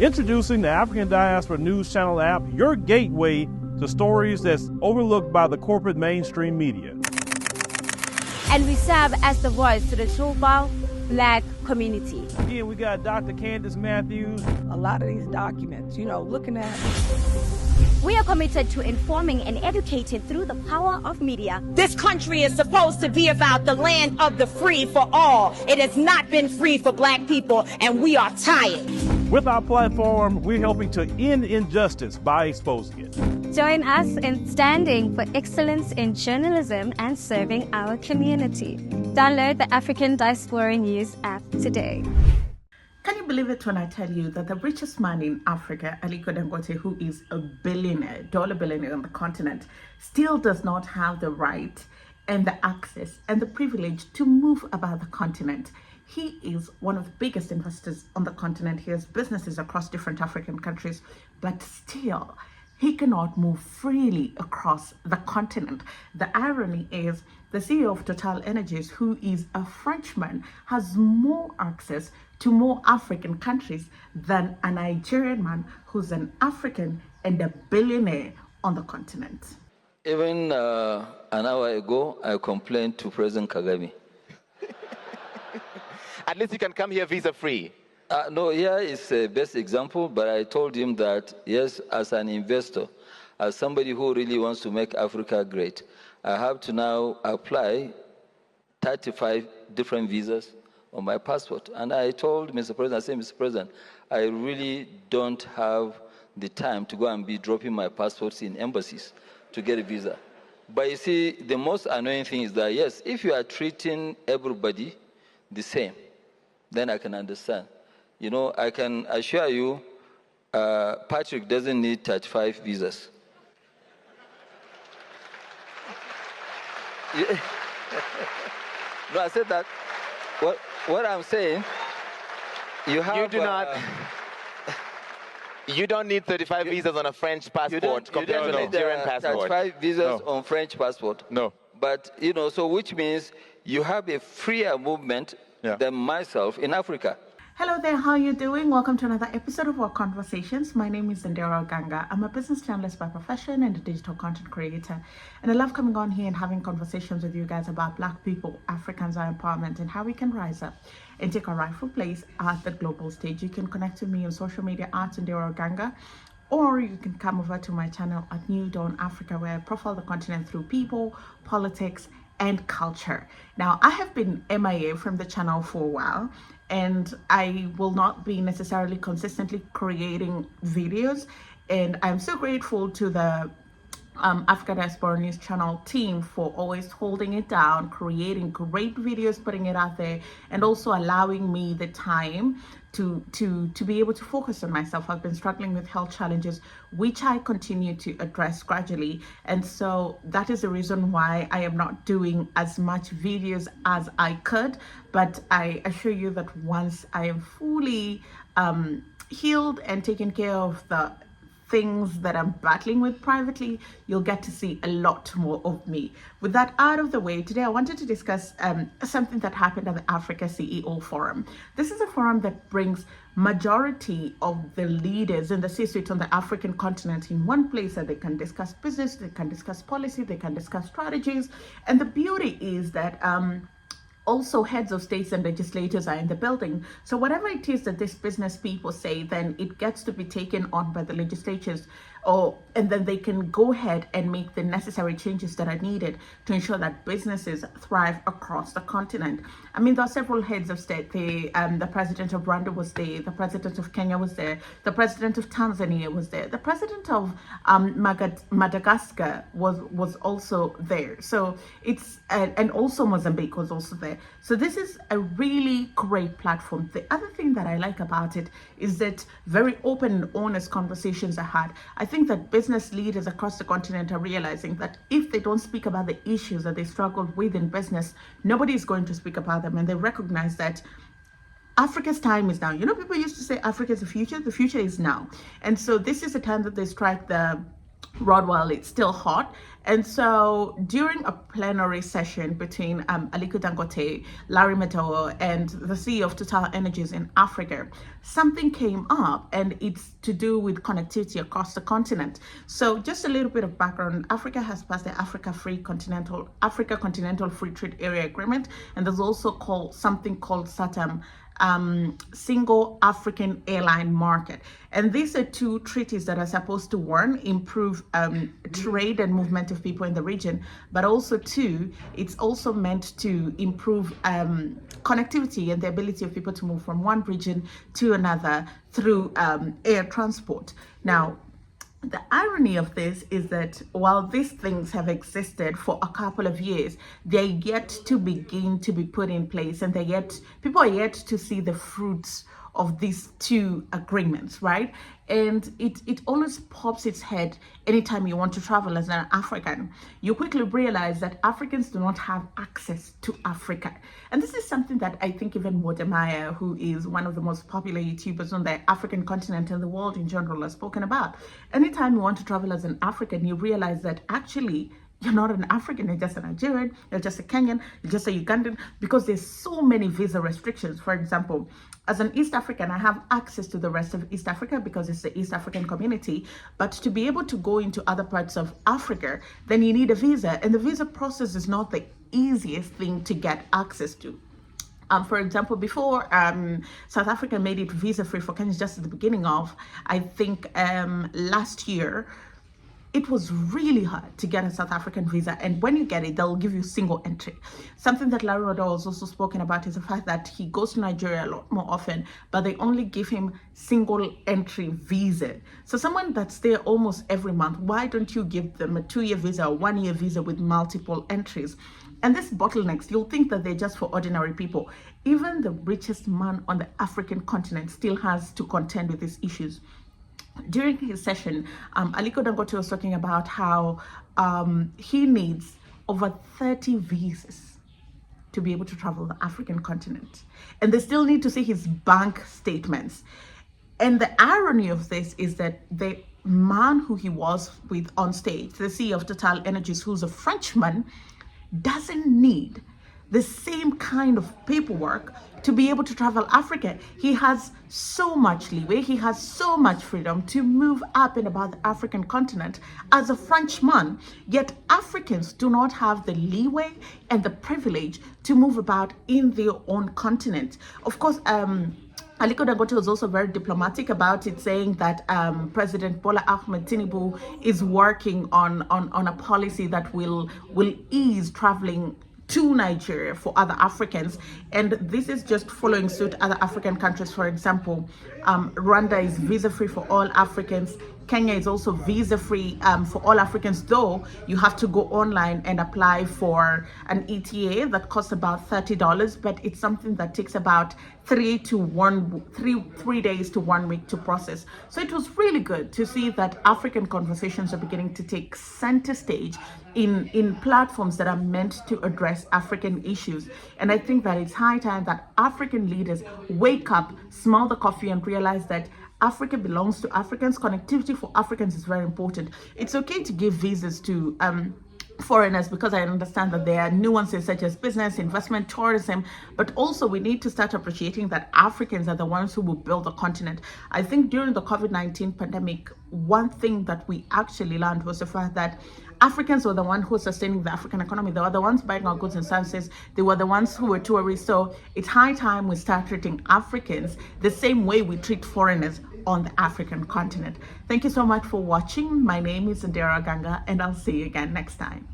Introducing the African Diaspora News Channel app, your gateway to stories that's overlooked by the corporate mainstream media. And we serve as the voice to the Truba Black community. Again, we got Dr. Candace Matthews. A lot of these documents, looking at. We are committed to informing and educating through the power of media. This country is supposed to be about the land of the free for all. It has not been free for Black people, and we are tired. With our platform, we're helping to end injustice by exposing it. Join us in standing for excellence in journalism and serving our community. Download the African Diaspora News app today. Can you believe it when I tell you that the richest man in Africa, Aliko Dangote, who is a billionaire, dollar billionaire on the continent, still does not have the right and the access and the privilege to move about the continent? He is one of the biggest investors on the continent. He has businesses across different African countries, but still, he cannot move freely across the continent. The irony is the CEO of Total Energies, who is a Frenchman, has more access to more African countries than a Nigerian man who's an African and a billionaire on the continent. Even an hour ago, I complained to President Kagame. At least you can come here visa-free. No, here is the best example, but I told him that, yes, as an investor, as somebody who really wants to make Africa great, I have to now apply 35 different visas on my passport. And I told Mr. President, I said, Mr. President, I really don't have the time to go and be dropping my passports in embassies to get a visa. But you see, the most annoying thing is that, yes, if you are treating everybody the same, then I can understand. I can assure you, Patrick doesn't need 35 visas. No, I said that. What I'm saying, you have... You don't need 35 visas on a French passport compared to a Nigerian passport. 35 visas on French passport. No. But, so which means you have a freer movement than myself in Africa. Hello there, how are you doing? Welcome to another episode of our Conversations. My name is Ondiro Oganga. I'm a business journalist by profession and a digital content creator. And I love coming on here and having conversations with you guys about Black people, Africans, our empowerment, and how we can rise up and take our rightful place at the global stage. You can connect with me on social media at Ondiro Oganga, or you can come over to my channel at New Dawn Africa, where I profile the continent through people, politics, and culture. Now, I have been MIA from the channel for a while, and I will not be necessarily consistently creating videos. And I'm so grateful to the Africa Diaspora News Channel team for always holding it down, creating great videos, putting it out there, and also allowing me the time to be able to focus on myself. I've been struggling with health challenges, which I continue to address gradually. And so that is the reason why I am not doing as much videos as I could. But I assure you that once I am fully healed and taken care of the things that I'm battling with privately, you'll get to see a lot more of me. With that out of the way, today I wanted to discuss something that happened at the Africa CEO Forum. This is a forum that brings majority of the leaders in the C-suite on the African continent in one place, that they can discuss business, they can discuss policy, they can discuss strategies. And the beauty is that also heads of states and legislators are in the building. So whatever it is that these business people say, then it gets to be taken on by the legislatures, and then they can go ahead and make the necessary changes that are needed to ensure that businesses thrive across the continent. I mean, there are several heads of state. The president of Rwanda was there, the president of Kenya was there, the president of Tanzania was there, the president of Madagascar was also there. So it's and also Mozambique was also there. So this is a really great platform. The other thing that I like about it is that very open and honest conversations are had. I think that business leaders across the continent are realizing that if they don't speak about the issues that they struggled with in business, nobody is going to speak about them. And they recognize that Africa's time is now. People used to say Africa is the future is now. And so this is the time that they strike the rod while it's still hot. And so during a plenary session between Aliko Dangote, Larry Madowo, and the CEO of Total Energies in Africa, something came up, and it's to do with connectivity across the continent. So just a little bit of background: Africa has passed the Africa Continental Free Trade Area Agreement, and there's also something called SATAM, Single African Airline Market. And these are two treaties that are supposed to, one, improve trade and movement of people in the region, but also, two, it's also meant to improve connectivity and the ability of people to move from one region to another through air transport. Now, the irony of this is that while these things have existed for a couple of years, they're yet to begin to be put in place, and people are yet to see the fruits of these two agreements, right? And it always pops its head anytime you want to travel as an African. You quickly realize that Africans do not have access to Africa. And this is something that I think even Wodemaya, who is one of the most popular YouTubers on the African continent and the world in general, has spoken about. Anytime you want to travel as an African, you realize that actually you're not an African, you're just a Nigerian, you're just a Kenyan, you're just a Ugandan, because there's so many visa restrictions. For example, as an East African, I have access to the rest of East Africa because it's the East African community. But to be able to go into other parts of Africa, then you need a visa. And the visa process is not the easiest thing to get access to. For example, before South Africa made it visa-free for Kenyans just at the beginning of, I think, last year, it was really hard to get a South African visa, and when you get it, they'll give you single entry. Something that Larry Madowo has also spoken about is the fact that he goes to Nigeria a lot more often, but they only give him single entry visa. So someone that's there almost every month, why don't you give them a 2-year visa or 1-year visa with multiple entries? And these bottlenecks, you'll think that they're just for ordinary people. Even the richest man on the African continent still has to contend with these issues. During his session, Aliko Dangote was talking about how he needs over 30 visas to be able to travel the African continent. And they still need to see his bank statements. And the irony of this is that the man who he was with on stage, the CEO of Total Energies, who's a Frenchman, doesn't need the same kind of paperwork to be able to travel Africa. He has so much leeway, he has so much freedom to move up and about the African continent as a Frenchman, yet Africans do not have the leeway and the privilege to move about in their own continent. Of course, Aliko Dangote was also very diplomatic about it, saying that President Bola Ahmed Tinubu is working on a policy that will ease traveling to Nigeria for other Africans, and this is just following suit other African countries. For example, Rwanda is visa-free for all Africans. Kenya is also visa-free for all Africans, though you have to go online and apply for an ETA that costs about $30, but it's something that takes about 3 days to 1 week to process. So it was really good to see that African conversations are beginning to take center stage in platforms that are meant to address African issues. And I think that it's high time that African leaders wake up, smell the coffee, and realize that Africa belongs to Africans. Connectivity for Africans is very important. It's okay to give visas to foreigners, because I understand that there are nuances such as business, investment, tourism, but also we need to start appreciating that Africans are the ones who will build the continent. I think during the COVID-19 pandemic, one thing that we actually learned was the fact that Africans were the ones who were sustaining the African economy. They were the ones buying our goods and services. They were the ones who were tourists. So it's high time we start treating Africans the same way we treat foreigners on the African continent. Thank you so much for watching. My name is Ondiro Oganga, and I'll see you again next time.